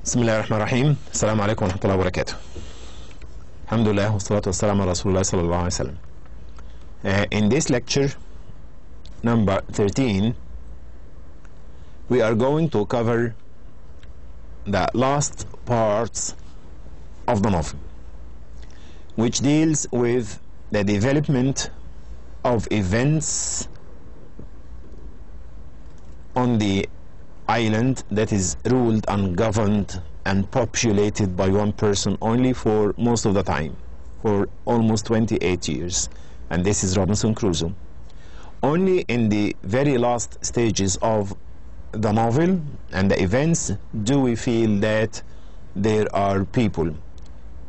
بسم الله الرحمن الرحيم. السلام عليكم ورحمة الله وبركاته. الحمد لله والصلاة والسلام على رسول الله صلى الله عليه وسلم. In this lecture number 13 we are going to cover the last parts of the novel, which deals with the development of events on the island that is ruled and governed and populated by one person only for most of the time, for almost 28 years, and this is Robinson Crusoe. Only in the very last stages of the novel and the events do we feel that there are people.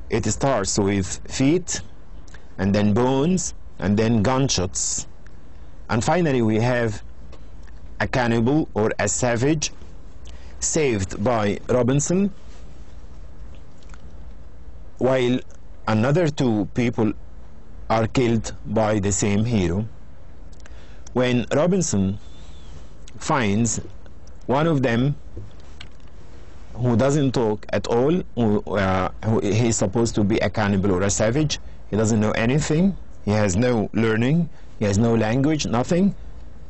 It starts with feet, and then bones, and then gunshots, and finally we have a cannibal or a savage saved by Robinson, while another two people are killed by the same hero. When Robinson finds one of them who doesn't talk at all, who he's supposed to be a cannibal or a savage, he doesn't know anything, he has no learning, he has no language, nothing,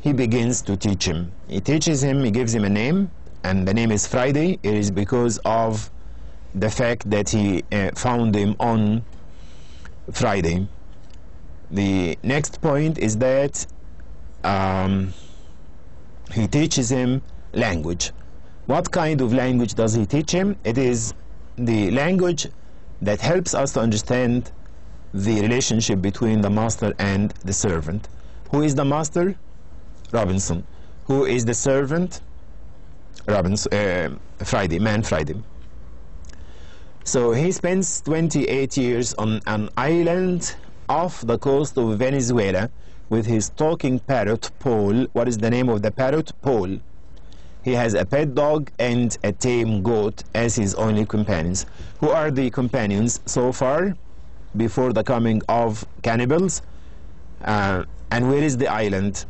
he begins to teach him. He teaches him, he gives him a name, and the name is Friday. It is because of the fact that he found him on Friday. The next point is that he teaches him language. What kind of language does he teach him? It is the language that helps us to understand the relationship between the master and the servant. Who is the master? Robinson. Who is the servant? Friday, man Friday. So he spends 28 years on an island off the coast of Venezuela with his talking parrot, Paul. What is the name of the parrot? Paul. He has a pet dog and a tame goat as his only companions. Who are the companions so far before the coming of cannibals? And where is the island?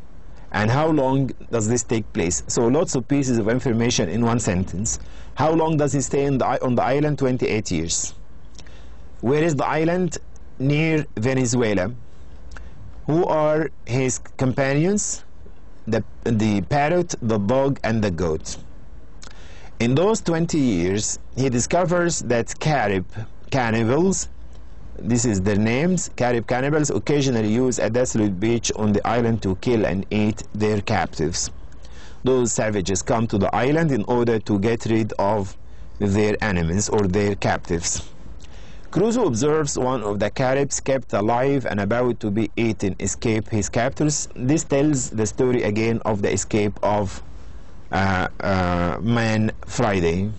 And how long does this take place? So lots of pieces of information in one sentence. How long does he stay on the island? 28 years. Where is the island? Near Venezuela. Who are his companions? The parrot, the dog, and the goat. In those 20 years, he discovers that Carib cannibals, this is their names, Carib cannibals occasionally use a desolate beach on the island to kill and eat their captives. Those savages come to the island in order to get rid of their enemies or their captives. Crusoe observes one of the Caribs kept alive and about to be eaten escape his captors. This tells the story again of the escape of man Friday.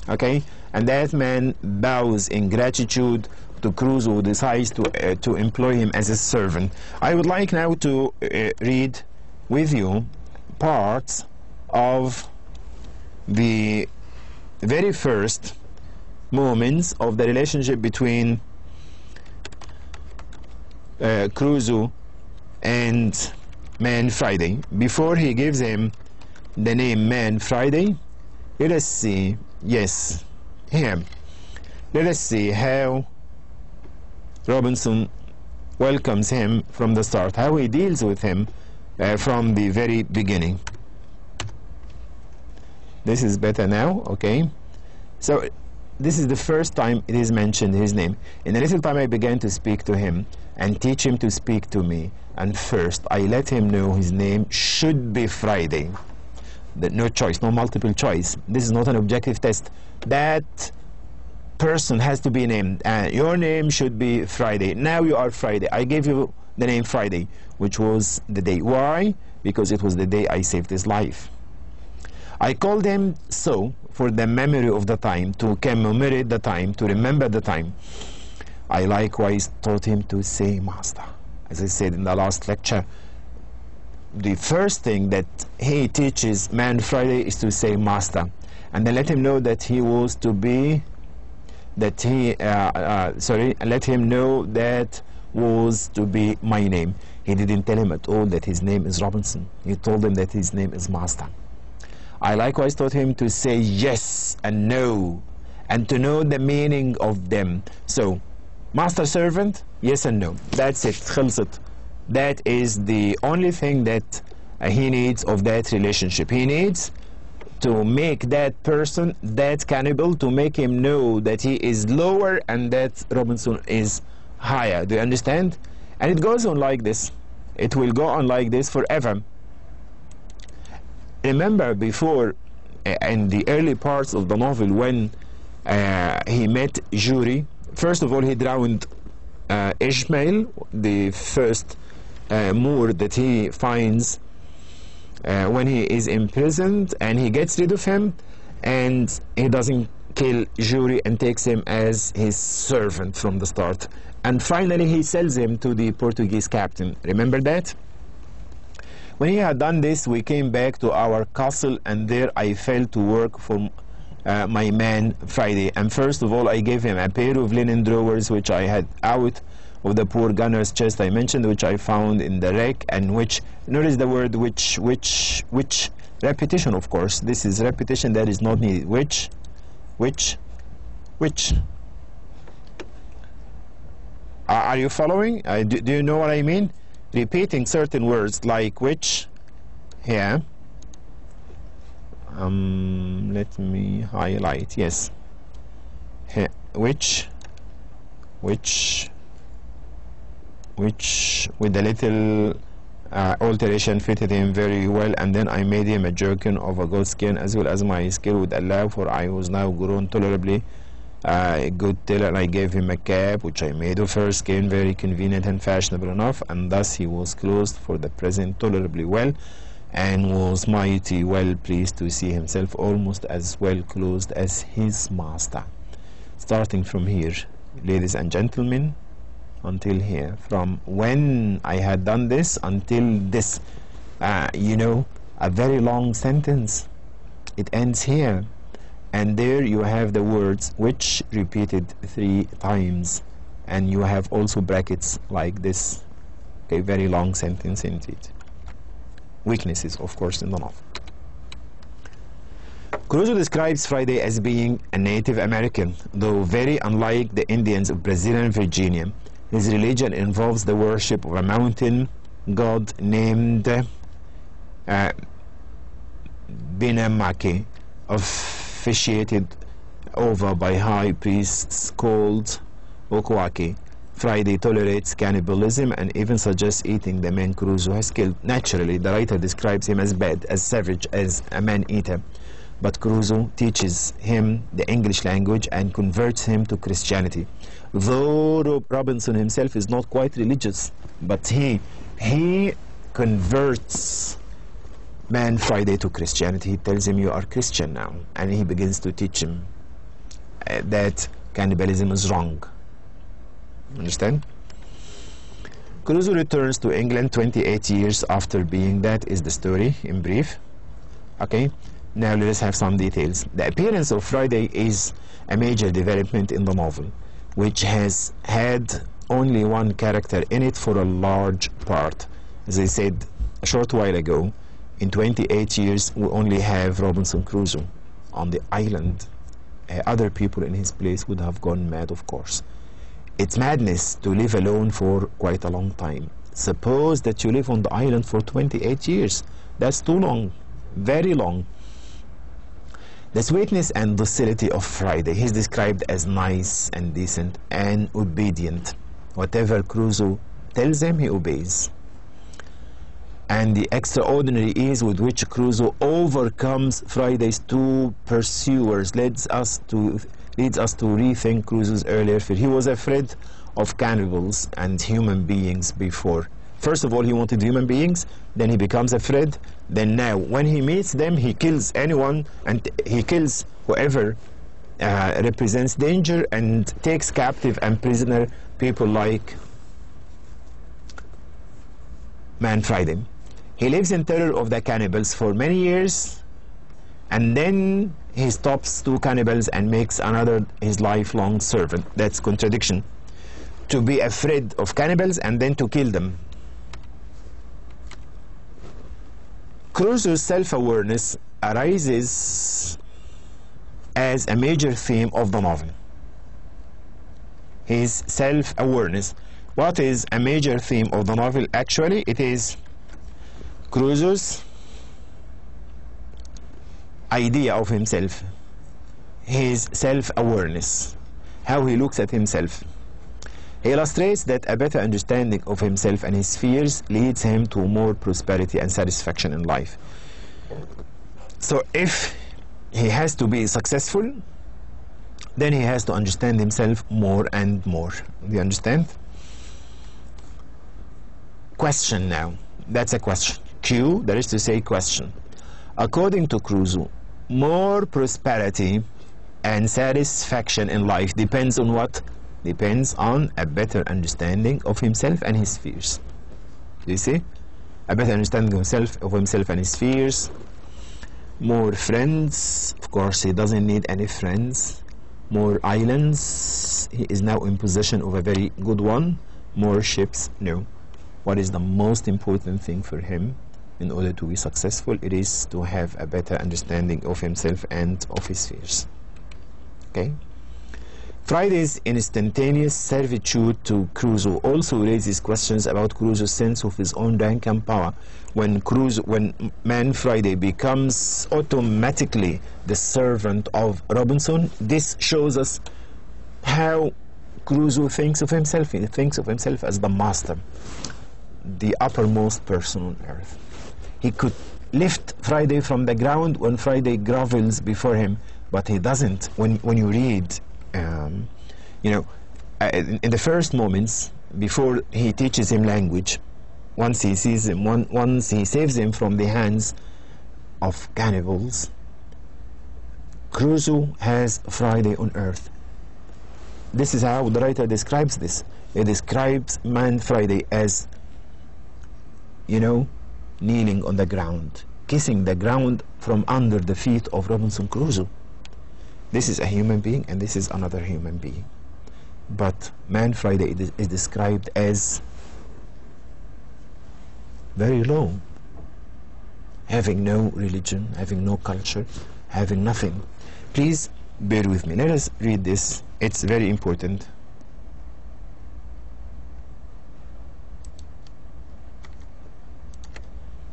Okay? And that man bows in gratitude to Crusoe, who decides to employ him as a servant. I would like now to read with you parts of the very first moments of the relationship between Crusoe and man Friday. Before he gives him the name man Friday, let us see, yes, here. Let us see how Robinson welcomes him from the start, how he deals with him from the very beginning. This is better now, okay? So this is the first time it is mentioned his name. In a little time I began to speak to him and teach him to speak to me, and first I let him know his name should be Friday. No choice, no multiple choice. This is not an objective test. That person has to be named. Your name should be Friday. Now you are Friday. I gave you the name Friday, which was the day. Why? Because it was the day I saved his life. I called him so for the memory of the time, to commemorate the time, to remember the time. I likewise taught him to say master. As I said in the last lecture, the first thing that he teaches man Friday is to say master, and then let him know that he was to be, that he let him know that was to be my name. He didn't tell him at all that his name is Robinson. He told him that his name is master. I likewise taught him to say yes and no, and to know the meaning of them. So, master servant, yes and no. That's it. خلصت. That is the only thing that he needs of that relationship. He needs to make that person, that cannibal, to make him know that he is lower and that Robinson is higher. Do you understand? And it goes on like this. It will go on like this forever. Remember before, in the early parts of the novel, when he met Jury, first of all he drowned Ishmael, the first Moor that he finds when he is imprisoned, and he gets rid of him, and he doesn't kill Jury and takes him as his servant from the start. And finally he sells him to the Portuguese captain. Remember that? When he had done this, we came back to our castle, and there I fell to work for my man Friday. And first of all, I gave him a pair of linen drawers which I had out of the poor gunner's chest I mentioned, which I found in the wreck, and which, notice the word which, repetition, of course. This is repetition that is not needed. Which. Are you following? Do you know what I mean? Repeating certain words like which, here. Let me highlight. Yes. Here. Which, with a little alteration fitted him very well, and then I made him a jerkin of a goat skin, as well as my skill would allow, for I was now grown tolerably a good tailor, and I gave him a cap which I made of her skin, very convenient and fashionable enough, and thus he was clothed for the present tolerably well, and was mighty well pleased to see himself almost as well clothed as his master. Starting from here, ladies and gentlemen, until here, from when I had done this until this, you know, a very long sentence. It ends here, and there you have the words which repeated 3 times, and you have also brackets like this. Okay, very long sentence indeed. Weaknesses, of course, in the novel. Crusoe describes Friday as being a Native American, though very unlike the Indians of Brazil and Virginia. His religion involves the worship of a mountain god named Binamaki, officiated over by high priests called Okwaki. Friday tolerates cannibalism and even suggests eating the men Crusoe has killed. Naturally, the writer describes him as bad, as savage, as a man-eater. But Crusoe teaches him the English language and converts him to Christianity. Though Robinson himself is not quite religious, but he converts man Friday to Christianity. He tells him, you are Christian now, and he begins to teach him that cannibalism is wrong. Understand? Crusoe returns to England 28 years after being. That is the story in brief. Okay, now let us have some details. The appearance of Friday is a major development in the novel, which has had only one character in it for a large part. As I said a short while ago, in 28 years we only have Robinson Crusoe on the island. Other people in his place would have gone mad, of course. It's madness to live alone for quite a long time. Suppose that you live on the island for 28 years. That's too long, very long. The sweetness and docility of Friday. He's described as nice and decent and obedient. Whatever Crusoe tells him, he obeys. And the extraordinary ease with which Crusoe overcomes Friday's 2 pursuers leads us to rethink Crusoe's earlier fear. He was afraid of cannibals and human beings before. First of all, he wanted human beings, then he becomes afraid, then now when he meets them, he kills anyone, and he kills whoever represents danger, and takes captive and prisoner people like Man Friday. He lives in terror of the cannibals for many years, and then he stops 2 cannibals and makes another his lifelong servant. That's contradiction. To be afraid of cannibals and then to kill them. Crusoe's self-awareness arises as a major theme of the novel. His self-awareness. What is a major theme of the novel? Actually, it is Crusoe's idea of himself, his self-awareness, how he looks at himself. He illustrates that a better understanding of himself and his fears leads him to more prosperity and satisfaction in life. So if he has to be successful, then he has to understand himself more and more. Do you understand? Question now. That's a question. Q, that is to say question. According to Crusoe, more prosperity and satisfaction in life depends on what? Depends on a better understanding of himself and his fears. Do you see? A better understanding of himself and his fears. More friends. Of course, he doesn't need any friends. More islands. He is now in possession of a very good one. More ships. No. What is the most important thing for him in order to be successful? It is to have a better understanding of himself and of his fears. Okay? Friday's instantaneous servitude to Crusoe also raises questions about Crusoe's sense of his own rank and power. When Man Friday becomes automatically the servant of Robinson, this shows us how Crusoe thinks of himself. He thinks of himself as the master, the uppermost person on earth. He could lift Friday from the ground when Friday grovels before him, but he doesn't. When you read, in the first moments before he teaches him language, once he sees him, once he saves him from the hands of cannibals, Crusoe has Friday on earth. This is how the writer describes this. He describes Man Friday as, kneeling on the ground, kissing the ground from under the feet of Robinson Crusoe. This is a human being and this is another human being. But Man Friday is described as very low, having no religion, having no culture, having nothing. Please bear with me. Let us read this. It's very important.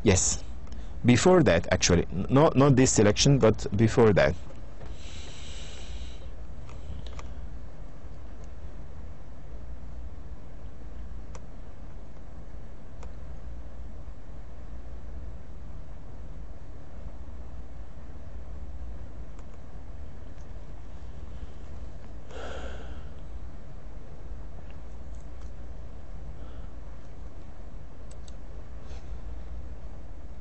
Yes. Before that, actually, not this selection, but before that.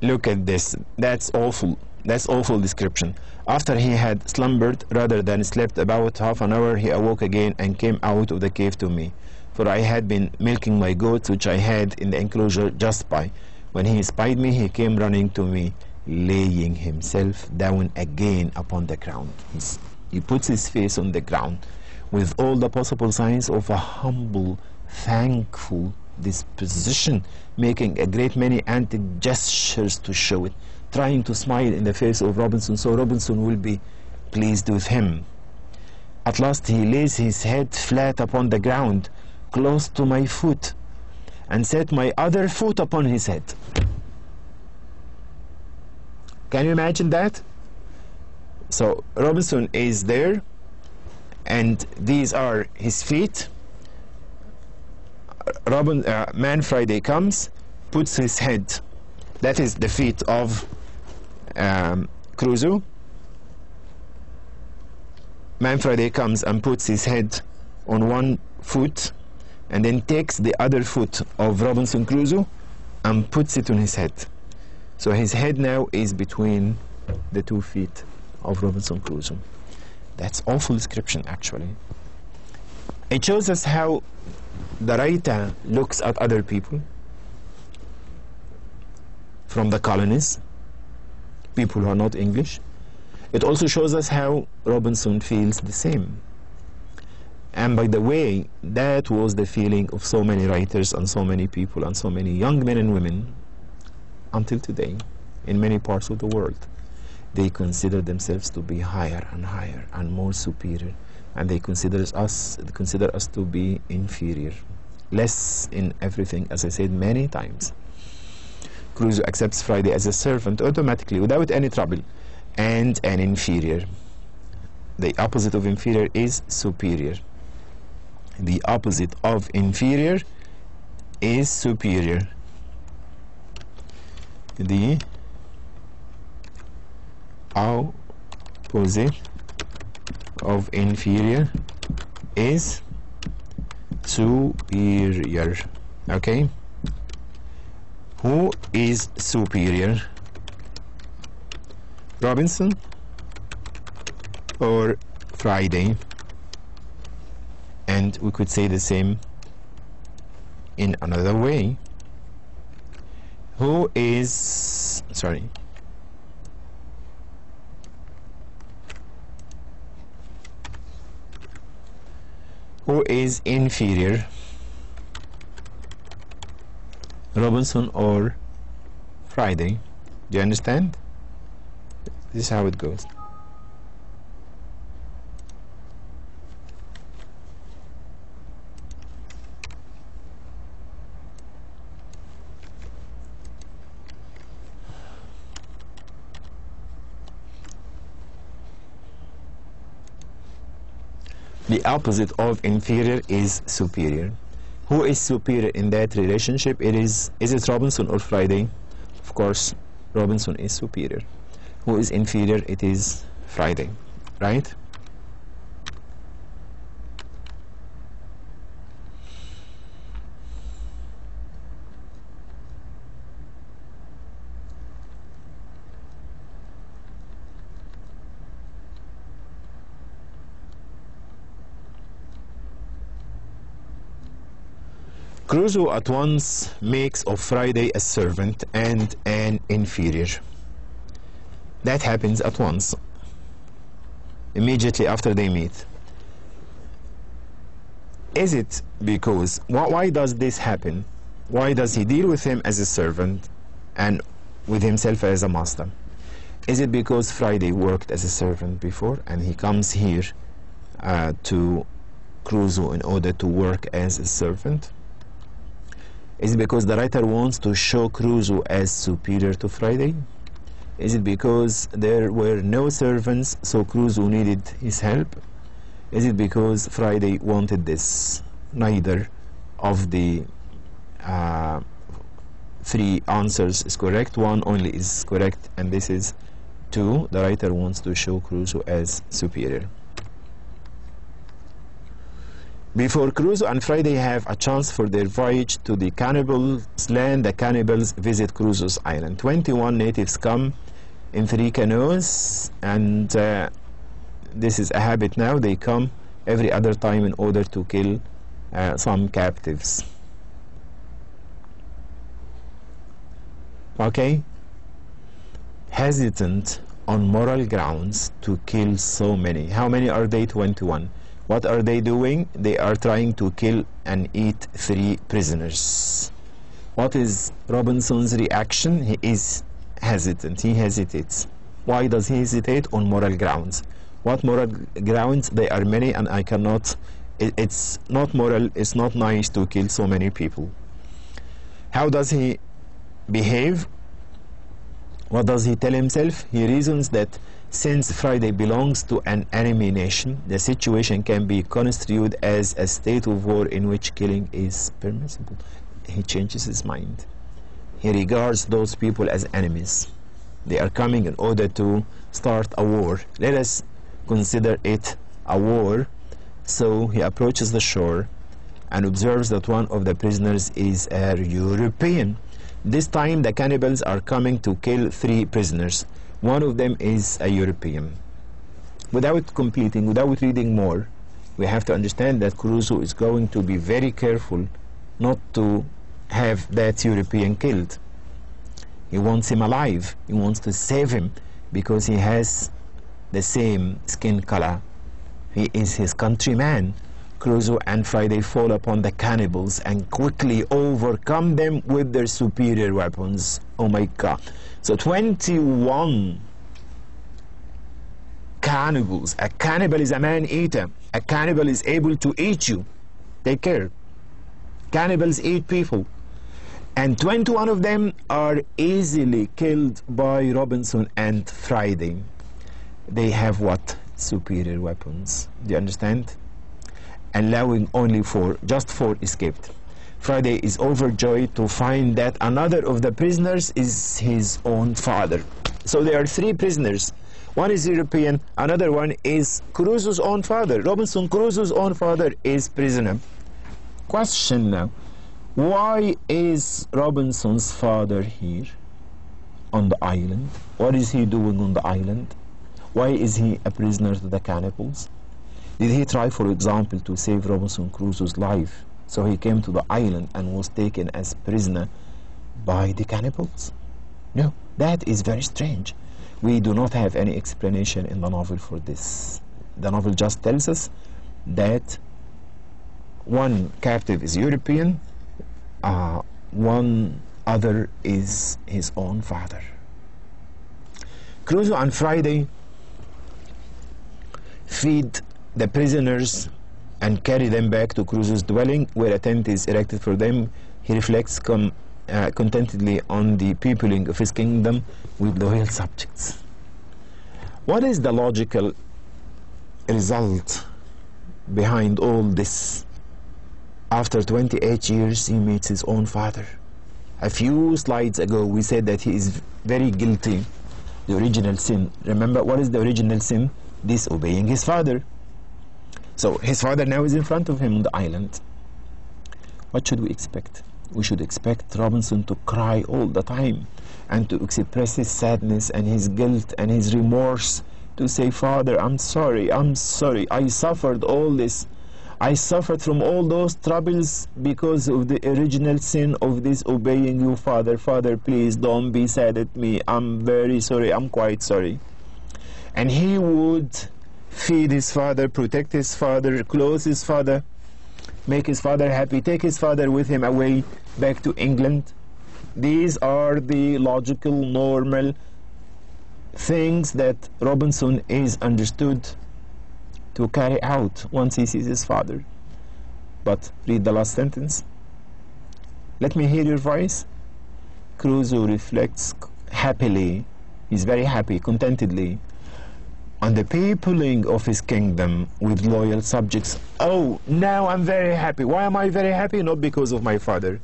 Look at this. That's awful. That's awful description. After he had slumbered rather than slept about half an hour, he awoke again and came out of the cave to me. For I had been milking my goats, which I had in the enclosure just by. When he spied me, he came running to me, laying himself down again upon the ground. He puts his face on the ground with all the possible signs of a humble, thankful disposition, making a great many antic gestures to show it, trying to smile in the face of Robinson so Robinson will be pleased with him. At last he lays his head flat upon the ground close to my foot and set my other foot upon his head. Can you imagine that? So Robinson is there and these are his feet. Man Friday comes, puts his head, that is the feet of Crusoe. Man Friday comes and puts his head on one foot and then takes the other foot of Robinson Crusoe and puts it on his head. So his head now is between the 2 feet of Robinson Crusoe. That's awful description, actually. It shows us how the writer looks at other people from the colonies, people who are not English. It also shows us how Robinson feels the same. And by the way, that was the feeling of so many writers and so many people and so many young men and women until today in many parts of the world. they consider themselves to be higher and higher and more superior, and they consider us to be inferior, less in everything, as I said many times. Crusoe accepts Friday as a servant automatically, without any trouble, and an inferior. The opposite of inferior is superior. The opposite of inferior is superior. The opposite of inferior is superior. Okay? Who is superior? Robinson or Friday? And we could say the same in another way. Who is inferior? Robinson or Friday? Do you understand? This is how it goes. The opposite of inferior is superior. Who is superior in that relationship? Is it Robinson or Friday? Of course, Robinson is superior. Who is inferior? It is Friday, right? Crusoe at once makes of Friday a servant and an inferior. That happens at once, immediately after they meet. Is it because, why does this happen? Why does he deal with him as a servant and with himself as a master? Is it because Friday worked as a servant before and he comes here to Crusoe in order to work as a servant? Is it because the writer wants to show Crusoe as superior to Friday? Is it because there were no servants, so Crusoe needed his help? Is it because Friday wanted this? Neither of the three answers is correct. One only is correct, and this is 2. The writer wants to show Crusoe as superior. Before Crusoe and Friday have a chance for their voyage to the cannibals' land, the cannibals visit Crusoe's island. 21 natives come in 3 canoes, and this is a habit now. They come every other time in order to kill some captives. Okay? Hesitant on moral grounds to kill so many. How many are they? 21. What are they doing? They are trying to kill and eat 3 prisoners. What is Robinson's reaction? He is hesitant. He hesitates. Why does he hesitate? On moral grounds. What moral grounds? They are many, and I cannot. It's not moral. It's not nice to kill so many people. How does he behave? What does he tell himself? He reasons that since Friday belongs to an enemy nation, the situation can be construed as a state of war in which killing is permissible. He changes his mind. He regards those people as enemies. They are coming in order to start a war. Let us consider it a war. So he approaches the shore and observes that one of the prisoners is a European. This time the cannibals are coming to kill 3 prisoners. One of them is a European. Without reading more, we have to understand that Crusoe is going to be very careful not to have that European killed. He wants him alive. He wants to save him because he has the same skin color. He is his countryman. Crusoe and Friday fall upon the cannibals and quickly overcome them with their superior weapons. Oh my God. So 21 cannibals. A cannibal is a man-eater. A cannibal is able to eat you. Take care. Cannibals eat people. And 21 of them are easily killed by Robinson and Friday. They have what? Superior weapons. Do you understand? Allowing only just four escaped. Friday is overjoyed to find that another of the prisoners is his own father. So there are three prisoners. One is European, another one is Crusoe's own father. Robinson Crusoe's own father is prisoner. Question now, why is Robinson's father here on the island? What is he doing on the island? Why is he a prisoner to the cannibals? Did he try, for example, to save Robinson Crusoe's life? So he came to the island and was taken as prisoner by the cannibals? No, that is very strange. We do not have any explanation in the novel for this. The novel just tells us that one captive is European, one other is his own father. Crusoe and Friday feed the prisoners and carry them back to Crusoe's dwelling, where a tent is erected for them. He reflects contentedly on the peopling of his kingdom with loyal subjects. What is the logical result behind all this? After 28 years, he meets his own father. A few slides ago, we said that he is very guilty. The original sin. Remember, what is the original sin? Disobeying his father. So his father now is in front of him on the island. What should we expect? We should expect Robinson to cry all the time and to express his sadness and his guilt and his remorse, to say, Father, I'm sorry, I suffered all this. I suffered from all those troubles because of the original sin of disobeying you, Father. Father, please don't be sad at me. I'm very sorry. I'm quite sorry. And he would feed his father, protect his father, clothe his father, make his father happy, take his father with him away back to England. These are the logical, normal things that Robinson is understood to carry out once he sees his father. But read the last sentence. Let me hear your voice. Crusoe reflects happily, he's very happy, contentedly, on the peopling of his kingdom with loyal subjects. Oh, now I'm very happy. Why am I very happy? Not because of my father.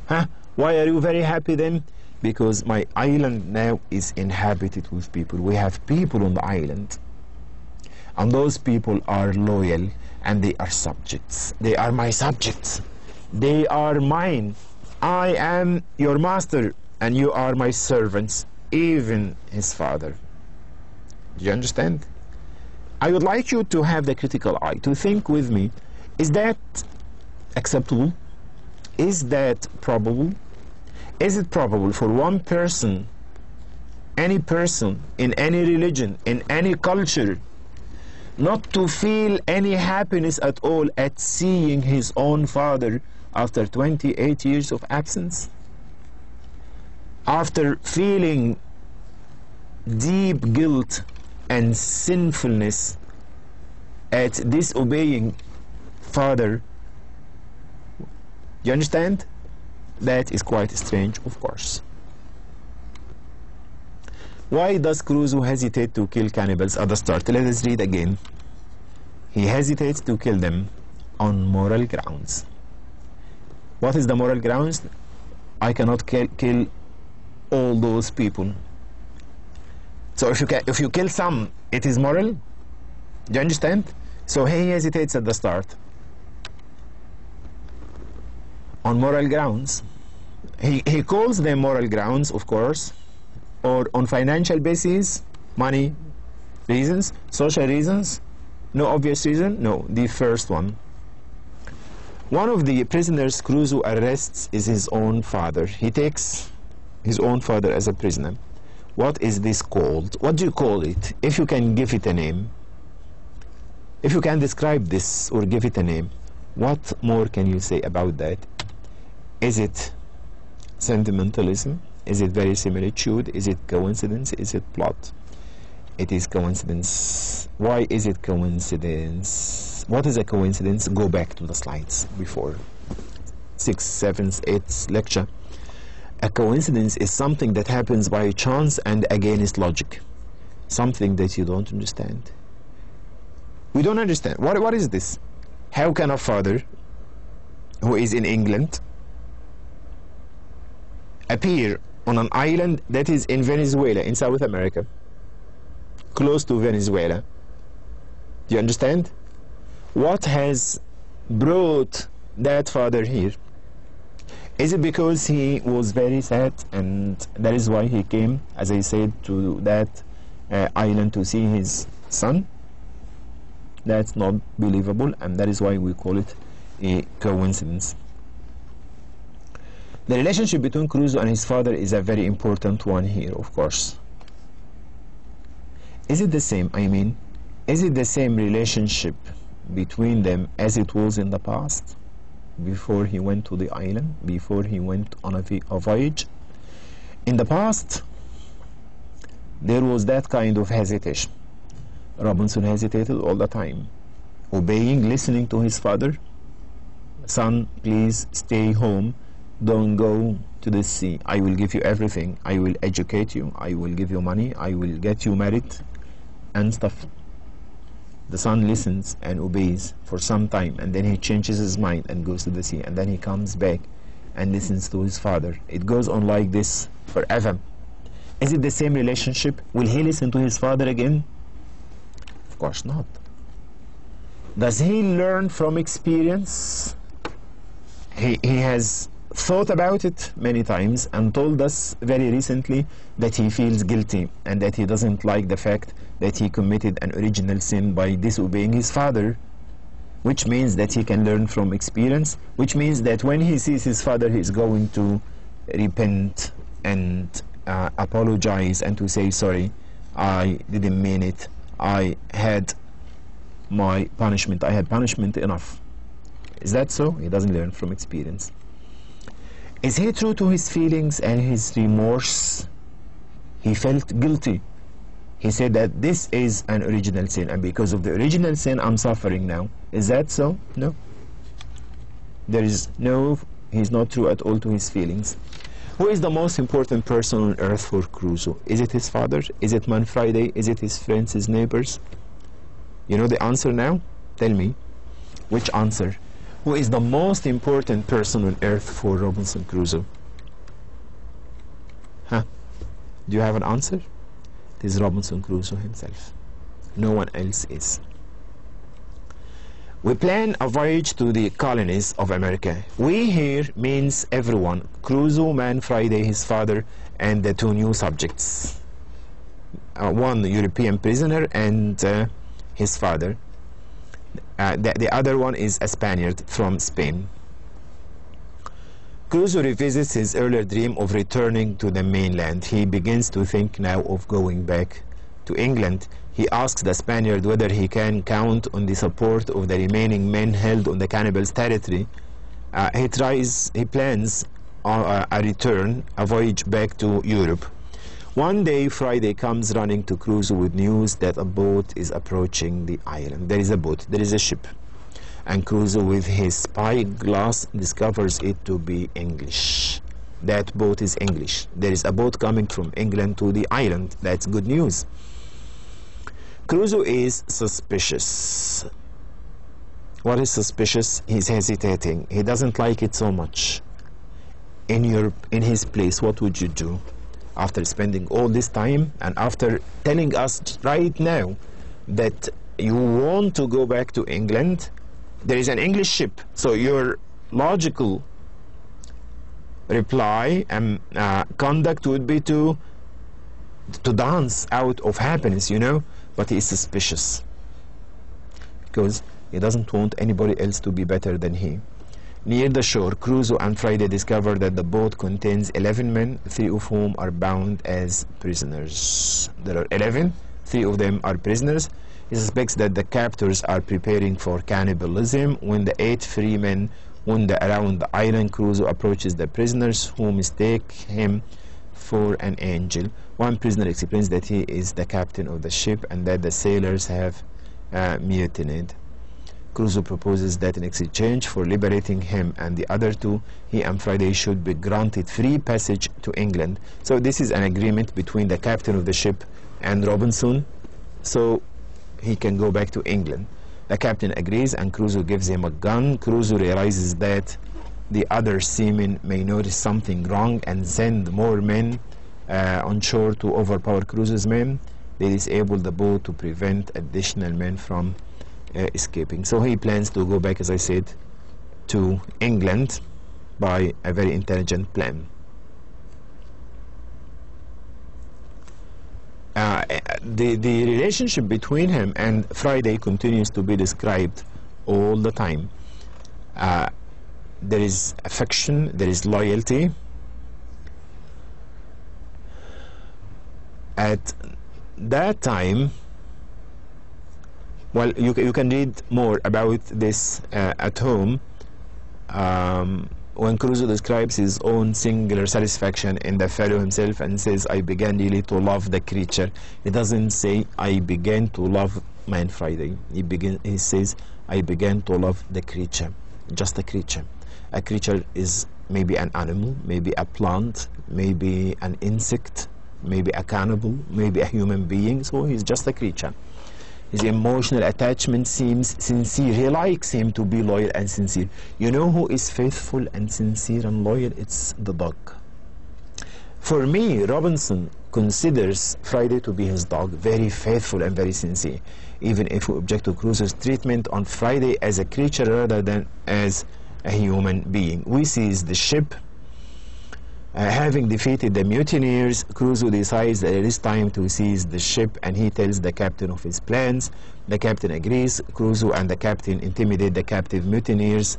Huh? Why are you very happy then? Because my island now is inhabited with people. We have people on the island. And those people are loyal and they are subjects. They are my subjects. They are mine. I am your master and you are my servants, even his father. Do you understand? I would like you to have the critical eye, to think with me, is that acceptable? Is that probable? Is it probable for one person, any person, in any religion, in any culture, not to feel any happiness at all at seeing his own father after 28 years of absence? After feeling deep guilt and sinfulness at disobeying father. You understand? That is quite strange, of course. Why does Crusoe hesitate to kill cannibals at the start? Let us read again. He hesitates to kill them on moral grounds. What is the moral grounds? I cannot kill all those people. So if you kill some, it is moral. Do you understand? So he hesitates at the start. On moral grounds. He calls them moral grounds, of course, or on financial basis, money reasons, social reasons, no obvious reason, no, the first one. One of the prisoners Crusoe arrests is his own father. He takes his own father as a prisoner. What is this called? What do you call it? If you can give it a name, if you can describe this or give it a name, what more can you say about that? Is it sentimentalism? Is it verisimilitude? Is it coincidence? Is it plot? It is coincidence. Why is it coincidence? What is a coincidence? Go back to the slides before 6th, 7th, 8th lecture. A coincidence is something that happens by chance and against logic. Something that you don't understand. We don't understand. What is this? How can a father who is in England appear on an island that is in Venezuela, in South America, close to Venezuela? Do you understand? What has brought that father here? Is it because he was very sad and that is why he came, as I said, to that island to see his son? That's not believable, and that is why we call it a coincidence. The relationship between Crusoe and his father is a very important one here, of course. Is it the same? I mean, is it the same relationship between them as it was in the past, before he went to the island, before he went on a voyage? In the past, there was that kind of hesitation. Robinson hesitated all the time, obeying, listening to his father. Son, please stay home, don't go to the sea. I will give you everything. I will educate you, I will give you money, I will get you married and stuff. The son listens and obeys for some time, and then he changes his mind and goes to the sea, and then he comes back and listens to his father. It goes on like this forever. Is it the same relationship? Will he listen to his father again? Of course not. Does he learn from experience? He has thought about it many times and told us very recently that he feels guilty and that he doesn't like the fact that he committed an original sin by disobeying his father, which means that he can learn from experience, which means that when he sees his father, he is going to repent and apologize and to say, sorry, I didn't mean it, I had my punishment, I had punishment enough. Is that so? He doesn't learn from experience. Is he true to his feelings and his remorse? He felt guilty. He said that this is an original sin, and because of the original sin I'm suffering now. Is that so? No. There is no, he's not true at all to his feelings. Who is the most important person on earth for Crusoe? Is it his father? Is it Man Friday? Is it his friends, his neighbors? You know the answer now? Tell me. Which answer? Who is the most important person on earth for Robinson Crusoe? Huh? Do you have an answer? It is Robinson Crusoe himself. No one else is. We plan a voyage to the colonies of America. We here means everyone. Crusoe, Man Friday, his father, and the two new subjects. One European prisoner and his father. The other one is a Spaniard from Spain. Crusoe revisits his earlier dream of returning to the mainland. He begins to think now of going back to England. He asks the Spaniard whether he can count on the support of the remaining men held on the cannibals' territory. He plans a return, a voyage back to Europe. One day, Friday comes running to Crusoe with news that a boat is approaching the island. There is a boat, there is a ship. And Crusoe, with his spyglass, discovers it to be English. That boat is English. There is a boat coming from England to the island. That's good news. Crusoe is suspicious. What is suspicious? He's hesitating. He doesn't like it so much. In his place, what would you do? After spending all this time and after telling us right now that you want to go back to England, there is an English ship. So your logical reply and conduct would be to dance out of happiness, you know, but he is suspicious because he doesn't want anybody else to be better than he. Near the shore, Crusoe and Friday discover that the boat contains 11 men, 3 of whom are bound as prisoners. There are 11, 3 of them are prisoners. He suspects that the captors are preparing for cannibalism. When the 8 free men wander around the island, Crusoe approaches the prisoners, who mistake him for an angel. One prisoner explains that he is the captain of the ship and that the sailors have mutinied. Crusoe proposes that in exchange for liberating him and the other two, he and Friday should be granted free passage to England. So this is an agreement between the captain of the ship and Robinson, so he can go back to England. The captain agrees and Crusoe gives him a gun. Crusoe realizes that the other seamen may notice something wrong and send more men on shore to overpower Crusoe's men. They disable the boat to prevent additional men from escaping. So he plans to go back, as I said, to England by a very intelligent plan. The relationship between him and Friday continues to be described all the time. There is affection, there is loyalty. At that time, well, you can read more about this at home when Crusoe describes his own singular satisfaction in the fellow himself and says, I began really to love the creature. He doesn't say, I began to love Man Friday. He says, I began to love the creature, just a creature. A creature is maybe an animal, maybe a plant, maybe an insect, maybe a cannibal, maybe a human being. So he's just a creature. His emotional attachment seems sincere. He likes him to be loyal and sincere. You know who is faithful and sincere and loyal? It's the dog. For me, Robinson considers Friday to be his dog, very faithful and very sincere, even if we object to Crusoe's treatment on Friday as a creature rather than as a human being. We seize the ship. Having defeated the mutineers, Crusoe decides that it is time to seize the ship, and he tells the captain of his plans. The captain agrees. Crusoe and the captain intimidate the captive mutineers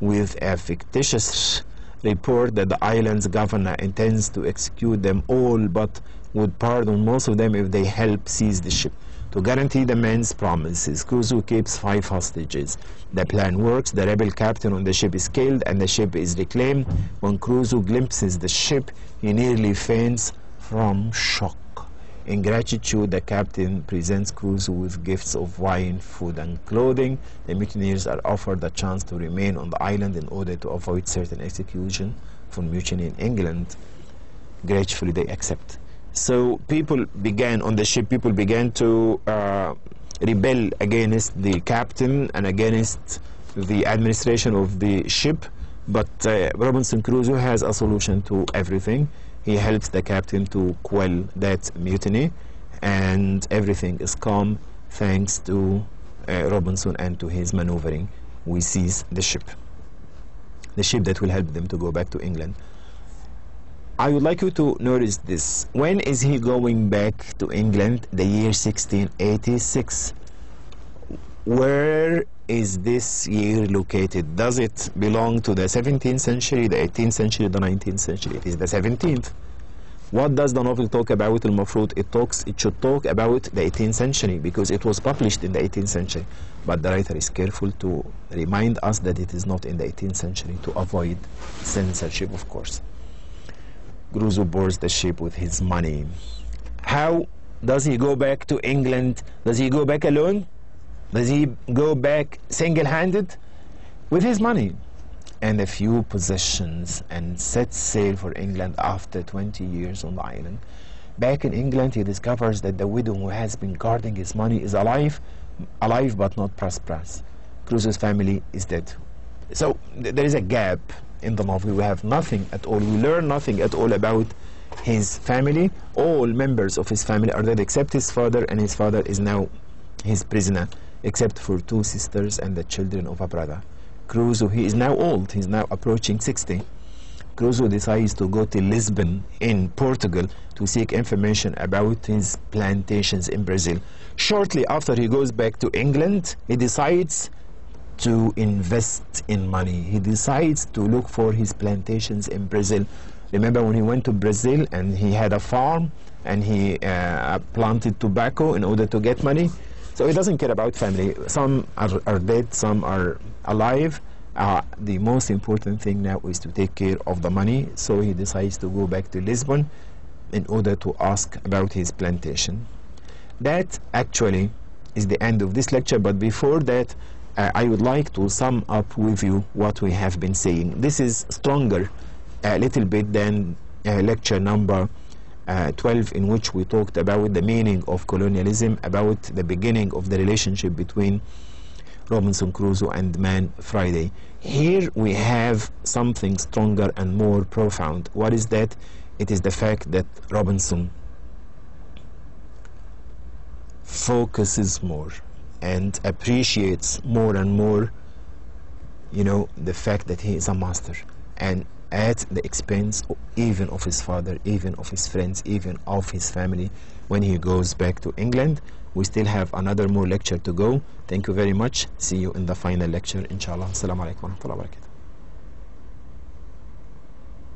with a fictitious report that the island's governor intends to execute them all, but would pardon most of them if they help seize the ship. To guarantee the men's promises, Crusoe keeps 5 hostages. The plan works. The rebel captain on the ship is killed and the ship is reclaimed. When Crusoe glimpses the ship, he nearly faints from shock. In gratitude, the captain presents Crusoe with gifts of wine, food, and clothing. The mutineers are offered a chance to remain on the island in order to avoid certain execution for mutiny in England. Gratefully, they accept. So people began on the ship, people began to rebel against the captain and against the administration of the ship, but Robinson Crusoe has a solution to everything. He helps the captain to quell that mutiny, and everything is calm thanks to Robinson and to his maneuvering. We seize the ship that will help them to go back to England. I would like you to notice this. When is he going back to England? The year 1686. Where is this year located? Does it belong to the 17th century, the 18th century, the 19th century? It is the 17th. What does the novel talk about? It should talk about the 18th century because it was published in the 18th century. But the writer is careful to remind us that it is not in the 18th century to avoid censorship, of course. Crusoe boards the ship with his money. How does he go back to England? Does he go back alone? Does he go back single-handed? With his money and a few possessions, and sets sail for England after 20 years on the island. Back in England, he discovers that the widow who has been guarding his money is alive but not prosperous. Crusoe's family is dead. So there is a gap in the novel. We have nothing at all. We learn nothing at all about his family. All members of his family are dead except his father, and his father is now his prisoner, except for 2 sisters and the children of a brother. Crusoe, he is now old. He's now approaching 60. Crusoe decides to go to Lisbon in Portugal to seek information about his plantations in Brazil. Shortly after he goes back to England, he decides to invest in money. He decides to look for his plantations in Brazil. Remember when he went to Brazil and he had a farm and he planted tobacco in order to get money? So he doesn't care about family. Some are dead, some are alive. The most important thing now is to take care of the money. So he decides to go back to Lisbon in order to ask about his plantation. That actually is the end of this lecture, but before that I would like to sum up with you what we have been saying. This is stronger a little bit than lecture number 12, in which we talked about the meaning of colonialism, about the beginning of the relationship between Robinson Crusoe and Man Friday. Here we have something stronger and more profound. What is that? It is the fact that Robinson focuses more and appreciates more and more, you know, the fact that he is a master, and at the expense even of his father, even of his friends, even of his family. When he goes back to England, we still have another more lecture to go. Thank you very much. See you in the final lecture, inshallah. Assalamu alaikum wa rahmatullahi wa barakatuh.